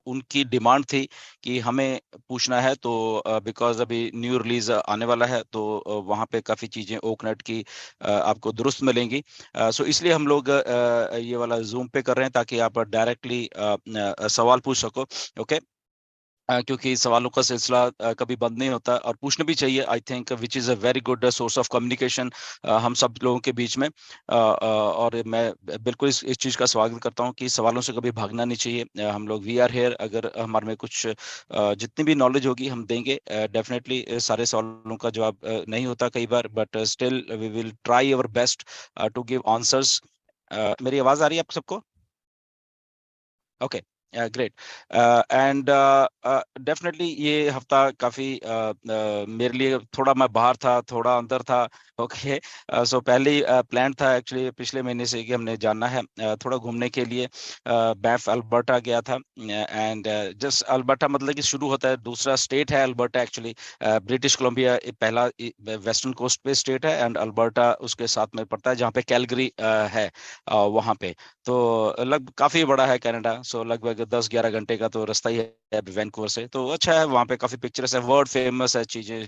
उनकी डिमांड थी कि हमें पूछना है, तो बिकॉज अभी न्यू रिलीज आने वाला है, तो वहाँ पे काफ़ी चीज़ें ओकनेट की आपको दुरुस्त मिलेंगी। सो इसलिए हम लोग ये वाला जूम पे कर रहे हैं ताकि आप डायरेक्टली सवाल पूछ सको। ओके। क्योंकि सवालों का सिलसिला कभी बंद नहीं होता और पूछना भी चाहिए, I think which is a very good source of communication हम सब लोगों के बीच में। और मैं बिल्कुल इस चीज़ का स्वागत करता हूँ कि सवालों से कभी भागना नहीं चाहिए। हम लोग वी आर हेयर, अगर हमारे में कुछ जितनी भी नॉलेज होगी हम देंगे डेफिनेटली। सारे सवालों का जवाब नहीं होता कई बार, but still we will try our best to give answers. मेरी आवाज़ आ रही है आप सबको? Okay, great. एंड डेफिनेटली ये हफ्ता काफी मेरे लिए, थोड़ा मैं बाहर था थोड़ा अंदर था। ओके। सो पहले प्लान था एक्चुअली पिछले महीने से कि हमने जाना है थोड़ा घूमने के लिए। बैफ अल्बर्टा गया था। एंड जस्ट अल्बर्टा मतलब कि शुरू होता है, दूसरा स्टेट है अल्बर्टा एक्चुअली। ब्रिटिश कोलंबिया पहला वेस्टर्न कोस्ट पे स्टेट है, एंड अल्बर्टा उसके साथ में पड़ता है जहाँ पे कैलगरी है वहाँ पे। तो लगभग काफी बड़ा है कनाडा, सो लगभग 10-11 घंटे का तो रास्ता ही है वैंकूवर से। तो अच्छा है, वहाँ पे काफी पिक्चर्स है, वर्ल्ड फेमस है चीजें,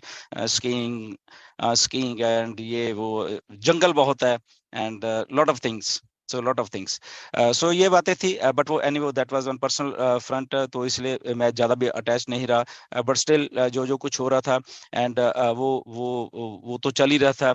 स्कीइंग स्कीइंग एंड ये वो, जंगल बहुत है, and lot of things. So lot of things. So ये बातें थी, बट वो anyway that was on personal front, तो इसलिए मैं ज्यादा भी अटैच नहीं रहा। बट स्टिल जो जो कुछ हो रहा था, एंड वो तो चल ही रहा था।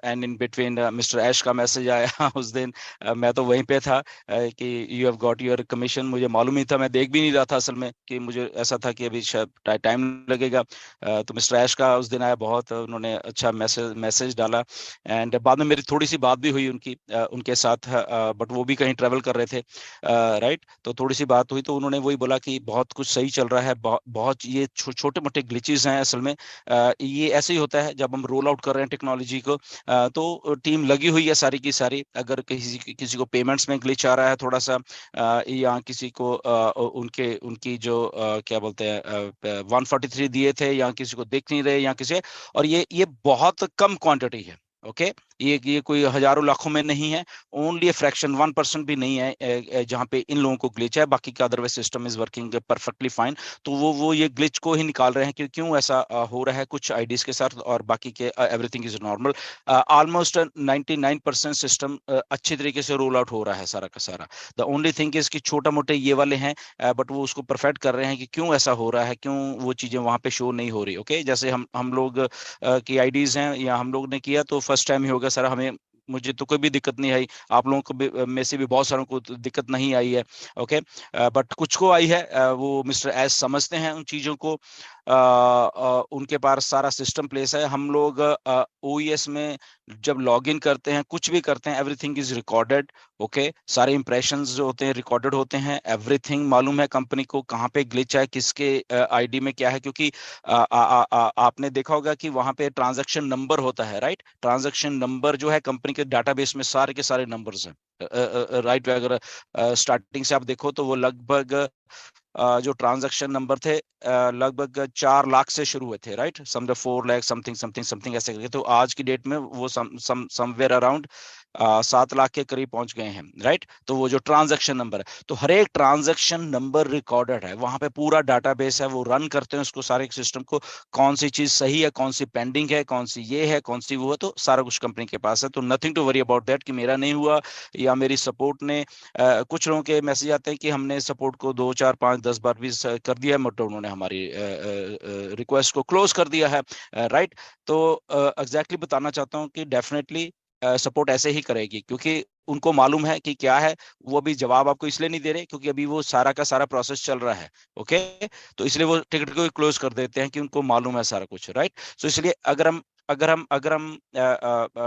एंड इन बिटवीन मिस्टर ऐश का मैसेज आया उस दिन। मैं तो वहीं पे था कि you have got your commission. मुझे मालूम ही था, मैं देख भी नहीं रहा था असल में, कि मुझे ऐसा था कि अभी शायद टाइम लगेगा। तो मिस्टर ऐश का उस दिन आया, बहुत उन्होंने अच्छा मैसेज डाला। एंड बाद में मेरी थोड़ी सी बात भी हुई उनके साथ, बट वो भी कहीं ट्रेवल कर रहे थे, राइट। तो थोड़ी सी बात हुई, तो उन्होंने वही बोला कि बहुत कुछ सही चल रहा है, बहुत ये छोटे मोटे ग्लिचेस हैं असल में। ये ऐसे ही होता है जब हम रोल आउट कर रहे हैं टेक्नोलॉजी को। तो टीम लगी हुई है सारी की सारी। अगर किसी किसी को पेमेंट्स में ग्लिच आ रहा है थोड़ा सा, या किसी को उनके उनकी जो क्या बोलते हैं 143 दिए थे, या किसी को दिख नहीं रहे, या किसी, और ये बहुत कम क्वांटिटी है। ओके। ये कोई हजारों लाखों में नहीं है, ओनली फ्रैक्शन 1% भी नहीं है जहां पे इन लोगों को ग्लिच है, बाकी का otherwise system is working perfectly fine. तो वो ये ग्लिच को ही निकाल रहे हैं कि क्यों ऐसा हो रहा है कुछ आईडीज के साथ, और बाकी के everything is normal. Almost 99% system अच्छी तरीके से रोल आउट हो रहा है सारा का सारा। द ओनली थिंग इज कि छोटा मोटे ये वाले हैं, बट वो उसको परफेक्ट कर रहे हैं कि क्यों ऐसा हो रहा है, क्यों वो चीजें वहां पे शो नहीं हो रही। ओके। जैसे हम लोग की आईडीज हैं, या हम लोग ने किया तो फर्स्ट टाइम ही होगा सर, हमें मुझे तो कोई भी दिक्कत नहीं आई, आप लोगों को भी में से भी बहुत सारों को तो दिक्कत नहीं आई है। ओके। बट कुछ को आई है, वो मिस्टर एस समझते हैं उन चीजों को। उनके पास सारा सिस्टम प्लेस है। हम लोग ओईएस में जब लॉग इन करते हैं, कुछ भी करते हैं, एवरीथिंग इज रिकॉर्डेड। ओके। सारे इंप्रेशंस जो होते हैं रिकॉर्डेड होते हैं, एवरीथिंग मालूम है कंपनी को कहाँ पे ग्लिच है, किसके आईडी में क्या है, क्योंकि आपने देखा होगा कि वहां पे ट्रांजैक्शन नंबर होता है, राइट। ट्रांजैक्शन नंबर जो है कंपनी के डाटाबेस में सारे के सारे नंबर्स हैं, राइट। अगर स्टार्टिंग से आप देखो तो वो लगभग जो ट्रांजैक्शन नंबर थे लगभग 4 लाख से शुरू हुए थे, राइट। समझो 4 लाख समथिंग समथिंग समथिंग ऐसे करके, तो आज की डेट में वो समवेयर अराउंड 7 लाख के करीब पहुंच गए हैं, राइट। तो वो जो ट्रांजैक्शन नंबर है, तो हर एक ट्रांजैक्शन नंबर रिकॉर्डेड है वहां पे, पूरा डाटाबेस है, वो रन करते हैं उसको सारे सिस्टम को, कौन सी चीज सही है, कौन सी पेंडिंग है, कौन सी ये है, कौन सी वो है, तो सारा कुछ कंपनी के पास है। तो nothing to worry about that कि मेरा नहीं हुआ या मेरी सपोर्ट ने, कुछ लोगों के मैसेज आते हैं कि हमने सपोर्ट को 2 4 5 10 बार भी कर दिया है, बट उन्होंने हमारी रिक्वेस्ट को क्लोज कर दिया है, राइट। तो एग्जैक्टली बताना चाहता हूँ कि डेफिनेटली सपोर्ट ऐसे ही करेगी, क्योंकि उनको मालूम है कि क्या है। वो अभी जवाब आपको इसलिए नहीं दे रहे क्योंकि अभी वो सारा का सारा प्रोसेस चल रहा है। ओके। तो इसलिए वो टिकट को क्लोज कर देते हैं कि उनको मालूम है सारा कुछ, राइट। सो इसलिए अगर हम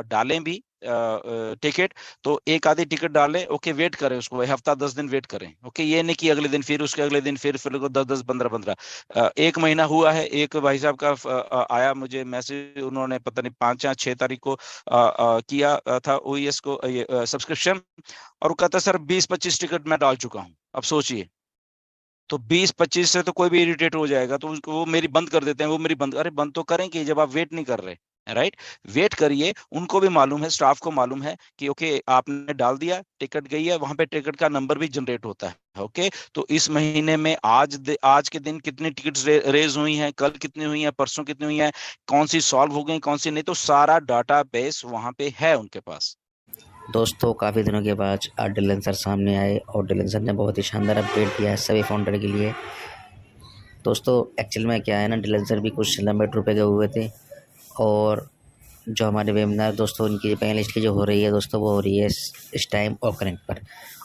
डालें भी टिकट, तो एक आधी टिकट डालें, ओके, वेट करें उसको, हफ्ता 10 दिन वेट करें। ओके। ये नहीं कि अगले दिन फिर उसके अगले दिन फिर को 10 10 15 15 एक महीना हुआ है। एक भाई साहब का आया मुझे मैसेज, उन्होंने पता नहीं 5 या 6 तारीख को किया था ओईएस को सब्सक्रिप्शन, और वो कहता सर 20 25 टिकट मैं डाल चुका हूँ। अब सोचिए, तो 20 25 से तो कोई भी इरिटेट हो जाएगा, तो उसको वो मेरी बंद कर देते हैं, वो मेरी बंद, अरे बंद तो करें कि जब आप वेट नहीं कर रहे राइट। वेट करिए, उनको भी मालूम है, स्टाफ को मालूम है कि ओके आपने डाल दिया, टिकट गई है, वहां पे टिकट का नंबर भी जनरेट होता है। ओके, तो इस महीने में आज के दिन कितनी टिकट्स रेज हुई हैं, कल कितनी हुई हैं, परसों कितनी हुई हैं, कौन सी सॉल्व हो गई, कौन सी नहीं, तो सारा डाटा बेस वहां पे है उनके पास। दोस्तों काफ़ी दिनों के बाद आज डिलन सर सामने आए और डिलन सर ने बहुत ही शानदार अपडेट दिया है सभी फाउंडर के लिए। दोस्तों एक्चुअल में क्या है ना, डिलन सर भी कुछ लंबे ट्रिप पे गए हुए थे और जो हमारे वेबिनार दोस्तों उनकी पैनलिस्ट की जो हो रही है दोस्तों, वो हो रही है इस टाइम ओ कनेक्ट पर।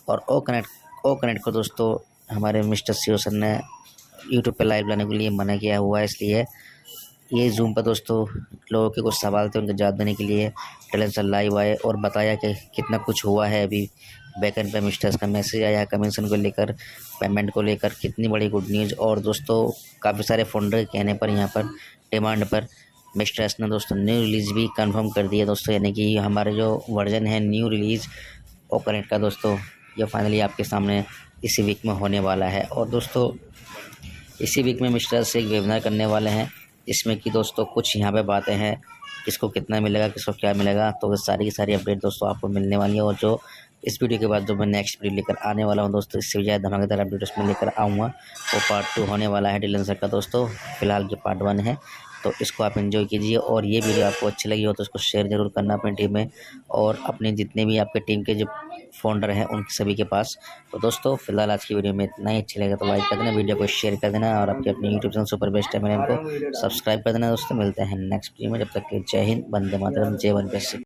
और ओ कनेक्ट को दोस्तों हमारे मिस्टर सीओ सर ने यूट्यूब पे लाइव लाने के लिए मना किया हुआ है, इसलिए ये जूम पर दोस्तों लोगों के कुछ सवाल थे, उनके जवाब देने के लिए डिलन सर लाइव आए और बताया कि कितना कुछ हुआ है अभी बैकएंड पे। मिस्टर्स का मैसेज आया है कमीशन को लेकर, पेमेंट को लेकर, कितनी बड़ी गुड न्यूज़। और दोस्तों काफ़ी सारे फाउंडर के कहने पर, यहाँ पर डिमांड पर मिस्टर्स ने दोस्तों न्यू रिलीज़ भी कंफर्म कर दिया दोस्तों, यानी कि हमारे जो वर्जन है न्यू रिलीज़ ओ कनेक्ट का दोस्तों, ये फाइनली आपके सामने इसी वीक में होने वाला है। और दोस्तों इसी वीक में मिस्टर्स से एक वेबिनार करने वाले हैं, जिसमें कि दोस्तों कुछ यहाँ पे बातें हैं, किसको कितना मिलेगा, किसको क्या मिलेगा, तो वो सारी की सारी अपडेट दोस्तों आपको मिलने वाली है। और जो इस वीडियो के बाद जो मैं नेक्स्ट वीडियो लेकर आने वाला हूँ दोस्तों, इससे भी ज़्यादा धमाकेदार अपडेट उसमें लेकर आऊँगा, वो पार्ट 2 होने वाला है डिलन सर का दोस्तों। फिलहाल ये पार्ट 1 है, तो इसको आप एंजॉय कीजिए। और ये वीडियो आपको अच्छी लगी हो तो इसको शेयर ज़रूर करना अपनी टीम में और अपने जितने भी आपके टीम के जो फाउंडर हैं उन सभी के पास। तो दोस्तों फिलहाल आज की वीडियो में इतना ही। अच्छी लगे तो लाइक कर देना, वीडियो को शेयर कर देना और आपके अपने यूट्यूब चैनल सुपर बेस्ट है को सब्सक्राइब कर देना दोस्तों। मिलते हैं नेक्स्ट वीडियो में, जब तक के जय हिंद, वंदे मातरम, जय वन।